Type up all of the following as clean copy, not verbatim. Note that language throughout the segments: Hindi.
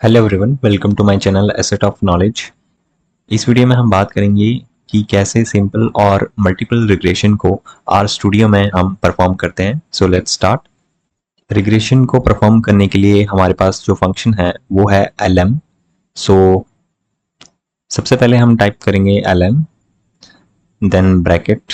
Hello everyone, welcome to my channel asset of knowledge. इस वीडियो में हम बात करेंगे कि कैसे सिंपल और मल्टीपल रिग्रेशन को आर स्टूडियो में हम परफॉर्म करते हैं। So let's start. रिग्रेशन को परफॉर्म करने के लिए हमारे पास जो फंक्शन है वो है lm। सो सबसे पहले हम टाइप करेंगे lm, देन ब्रैकेट,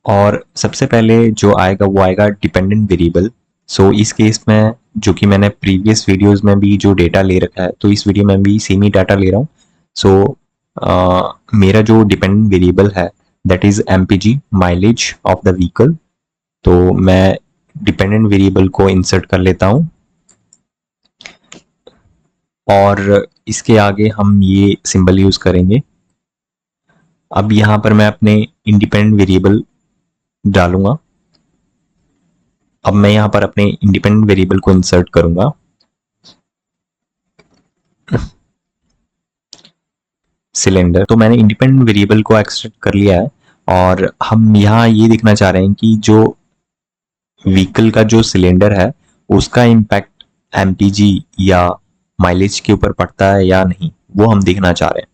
और सबसे पहले जो आएगा वो आएगा डिपेंडेंट वेरिएबल। सो इस केस में जो कि मैंने प्रीवियस वीडियोस में भी जो डेटा ले रखा है, तो इस वीडियो में भी सेम ही डाटा ले रहा हूँ। सो मेरा जो डिपेंडेंट वेरिएबल है that is mpg, mileage of the vehicle. तो मैं डिपेंडेंट वेरिएबल को इंसर्ट कर लेता हूँ और इसके आगे हम ये सिंबल यूज करेंगे। अब यहाँ पर मैं अपने इंडिपेंडेंट वेरिएबल डालूंगा। अब मैं यहाँ पर अपने इंडिपेंडेंट वेरिएबल को इंसर्ट करूंगा। सिलेंडर, तो मैंने इंडिपेंडेंट वेरिएबल को एक्सट्रैक्ट कर लिया है और हम यहाँ ये देखना चाह रहे हैं कि जो व्हीकल का जो सिलेंडर है उसका इम्पैक्ट एमपीजी या माइलेज के ऊपर पड़ता है या नहीं, वो हम देखना चाह रहे हैं।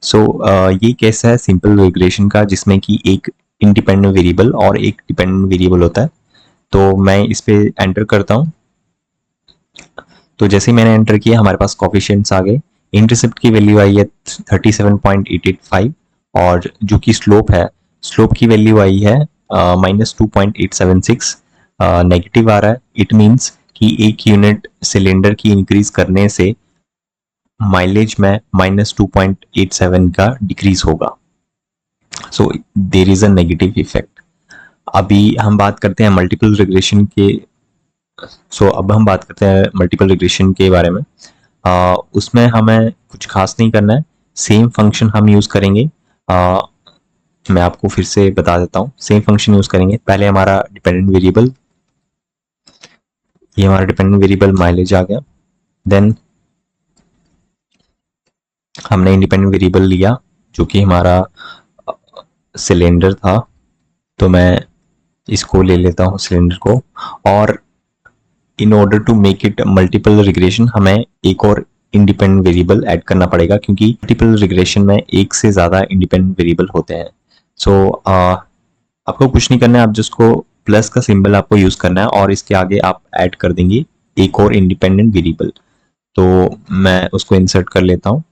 सो ये केस है सिंपल रिग्रेशन का, जिसमें कि एक इंडिपेंडेंट वेरिएबल और एक डिपेंडेंट वेरिएबल होता है। तो मैं इस पे एंटर करता हूँ। तो जैसे ही मैंने एंटर किया हमारे पास कोफिशिएंट्स आ गए। इंटरसेप्ट की वैल्यू आई है 37.885 और जो कि स्लोप की वैल्यू आई है -2.876। नेगेटिव आ रहा है। इट मीन्स कि एक यूनिट सिलेंडर की इंक्रीज करने से माइलेज में -2.87 का डिक्रीज होगा। So there is a negative effect. अभी हम बात करते हैं मल्टीपल रिग्रेशन के। अब हम बात करते हैं मल्टीपल रिग्रेशन के बारे में। उसमें हमें कुछ खास नहीं करना है, सेम फंक्शन हम यूज करेंगे। मैं आपको फिर से बता देता हूँ, सेम फंक्शन यूज करेंगे। पहले हमारा डिपेंडेंट वेरिएबल, ये हमारा डिपेंडेंट वेरिएबल माइलेज आ गया। देन हमने इंडिपेंडेंट वेरिएबल लिया जो कि हमारा सिलेंडर था, तो मैं इसको ले लेता हूँ सिलेंडर को। और in order to make it multiple regression हमें एक और इंडिपेंडेंट वेरिएबल ऐड करना पड़ेगा, क्योंकि मल्टीपल रिग्रेशन में एक से ज़्यादा इंडिपेंडेंट वेरिएबल होते हैं। सो आपको कुछ नहीं करना है, आप जिसको प्लस का सिंबल आपको यूज़ करना है और इसके आगे आप ऐड कर देंगे एक और इंडिपेंडेंट वेरिएबल। तो मैं उसको इंसर्ट कर लेता हूँ।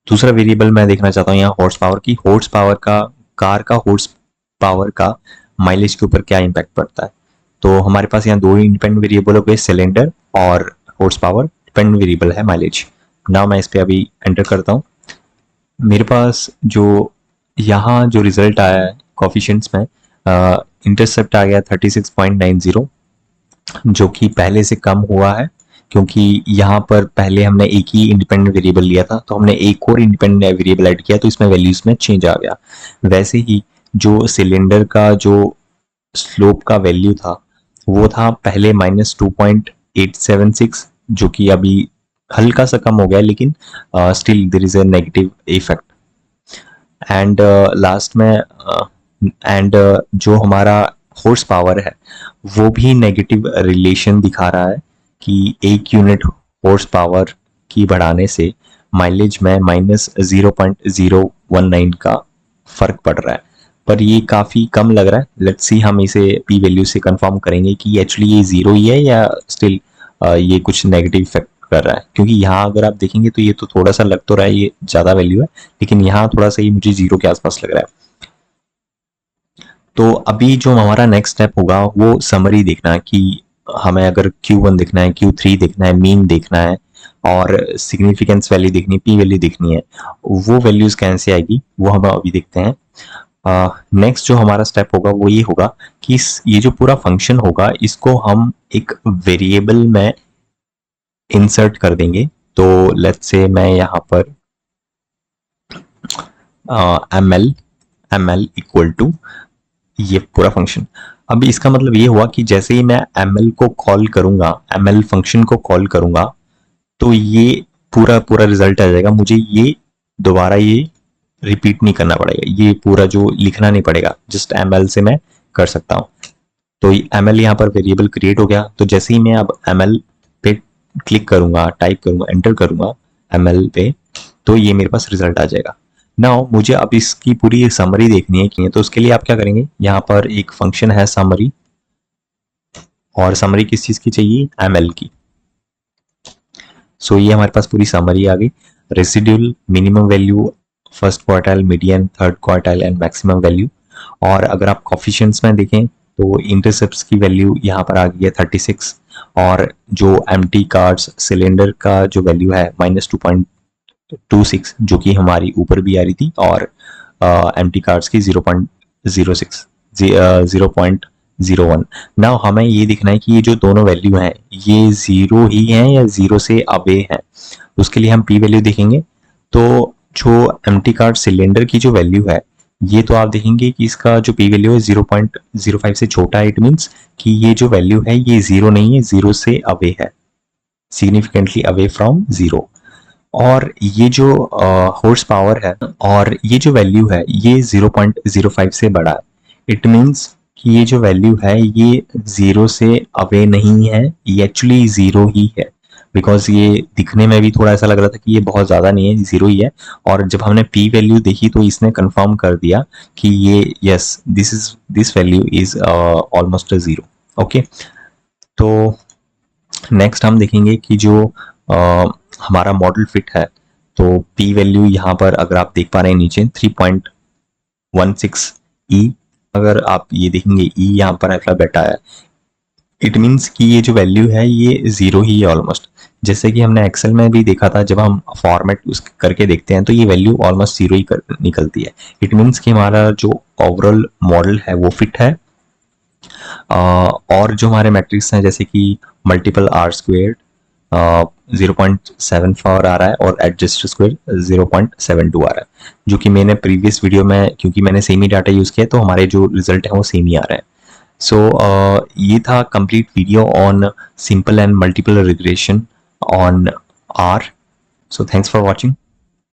दूसरा वेरिएबल मैं देखना चाहता हूँ यहाँ हॉर्स पावर की। कार का हॉर्स पावर का माइलेज के ऊपर क्या इम्पैक्ट पड़ता है। तो हमारे पास यहाँ दो इंडिपेंडेंट वेरिएबल हो गए, सिलेंडर और हॉर्स पावर। डिपेंडेंट वेरिएबल है माइलेज। नाउ मैं इस पर अभी एंटर करता हूँ। मेरे पास जो यहाँ जो रिजल्ट आया है कॉफिशिएंट्स में, इंटरसेप्ट आ गया 36.90, जो कि पहले से कम हुआ है, क्योंकि यहाँ पर पहले हमने एक ही इंडिपेंडेंट वेरिएबल लिया था, तो हमने एक और इंडिपेंडेंट वेरिएबल ऐड किया, तो इसमें वैल्यूज में चेंज आ गया। वैसे ही जो सिलेंडर का जो स्लोप का वैल्यू था वो था पहले -2.876, जो कि अभी हल्का सा कम हो गया, लेकिन still there is a negative effect. And last में जो हमारा हॉर्स पावर है वो भी नेगेटिव रिलेशन दिखा रहा है कि एक यूनिट हॉर्स पावर की बढ़ाने से माइलेज में -0.019 का फर्क पड़ रहा है। पर ये काफ़ी कम लग रहा है। लेट्स सी, हम इसे पी वैल्यू से कंफर्म करेंगे कि एक्चुअली ये जीरो ही है या स्टिल ये कुछ नेगेटिव इफेक्ट कर रहा है। क्योंकि यहाँ अगर आप देखेंगे तो ये तो थोड़ा सा लग तो रहा है ये ज़्यादा वैल्यू है, लेकिन यहाँ थोड़ा सा ये मुझे जीरो के आसपास लग रहा है। तो अभी जो हमारा नेक्स्ट स्टेप होगा वो समरी देखना है कि हमें अगर Q1 देखना है, Q3 देखना है, मीन देखना है और सिग्निफिकेंस वैल्यू देखनी है, पी वैल्यू देखनी है। वो वैल्यूज कैसे आएगी वो हम अभी देखते हैं। नेक्स्ट जो हमारा स्टेप होगा वो ये होगा कि ये जो पूरा फंक्शन होगा इसको हम एक वेरिएबल में इंसर्ट कर देंगे। तो लेट्स से मैं यहाँ पर ml इक्वल टू ये पूरा फंक्शन। अब इसका मतलब ये हुआ कि जैसे ही मैं ml को कॉल करूंगा, ml फंक्शन को कॉल करूंगा, तो ये पूरा रिजल्ट आ जाएगा। मुझे ये दोबारा ये रिपीट नहीं करना पड़ेगा, ये पूरा जो लिखना नहीं पड़ेगा, जस्ट ml से मैं कर सकता हूँ। तो ml यहाँ पर वेरिएबल क्रिएट हो गया। तो जैसे ही मैं अब ml पे क्लिक करूंगा, टाइप करूंगा, एंटर करूंगा ML पे, तो ये मेरे पास रिजल्ट आ जाएगा। नाउ मुझे अब इसकी पूरी समरी देखनी है कि, तो उसके लिए आप क्या करेंगे, यहाँ पर एक फंक्शन है समरी, और समरी किस चीज की चाहिए, ML की। सो ये हमारे पास पूरी समरी आ गई। Residual, minimum value, first quartile, median, third quartile and maximum value. और अगर आप कॉफिशिएंट्स में देखें तो इंटरसेप्ट्स की वैल्यू यहाँ पर आ गई है 36, और जो एम्प्टी कार्ड्स सिलेंडर का जो वैल्यू है -2.26, जो कि हमारी ऊपर भी आ रही थी, और एम्प्टी कार्ड्स की 0.06, 0.01। नाउ हमें ये दिखना है कि ये जो दोनों वैल्यू हैं ये जीरो ही हैं या जीरो से अवे हैं। उसके लिए हम पी वैल्यू देखेंगे। तो जो एम्प्टी कार्ड सिलेंडर की जो वैल्यू है, ये तो आप देखेंगे कि इसका जो पी वैल्यू है 0.05 से छोटा है। इट मीन्स कि ये जो वैल्यू है ये जीरो नहीं है, जीरो से अवे है, सिग्निफिकेंटली अवे फ्रॉम जीरो। और ये जो हॉर्स पावर है और ये जो वैल्यू है ये 0.05 से बड़ा है। इट मीन्स कि ये जो वैल्यू है ये जीरो से अवे नहीं है, ये एक्चुअली जीरो ही है। बिकॉज ये दिखने में भी थोड़ा ऐसा लग रहा था कि ये बहुत ज़्यादा नहीं है, जीरो ही है। और जब हमने पी वैल्यू देखी तो इसने कंफर्म कर दिया कि ये yes, this value is almost zero. Okay, तो नेक्स्ट हम देखेंगे कि जो हमारा मॉडल फिट है, तो पी वैल्यू यहाँ पर अगर आप देख पा रहे हैं नीचे 3.16 ई, अगर आप ये देखेंगे ई यहाँ पर अल्फाबेट आया, इट मीन्स कि ये जो वैल्यू है ये जीरो ही है ऑलमोस्ट। जैसे कि हमने एक्सेल में भी देखा था, जब हम फॉर्मेट उस करके देखते हैं तो ये वैल्यू ऑलमोस्ट जीरो ही निकलती है। इट मीन्स कि हमारा जो ओवरऑल मॉडल है वो फिट है। और जो हमारे मैट्रिक्स हैं जैसे कि मल्टीपल आर स्क्वेयर 0.74 आ रहा है, और एडजस्ट स्क्वेयर 0.72 आ रहा है, जो कि मैंने प्रीवियस वीडियो में, क्योंकि मैंने सेम ही डाटा यूज़ किया, तो हमारे जो रिजल्ट है वो सेम ही आ रहा है। सो ये था complete video on simple and multiple regression on R. So thanks for watching.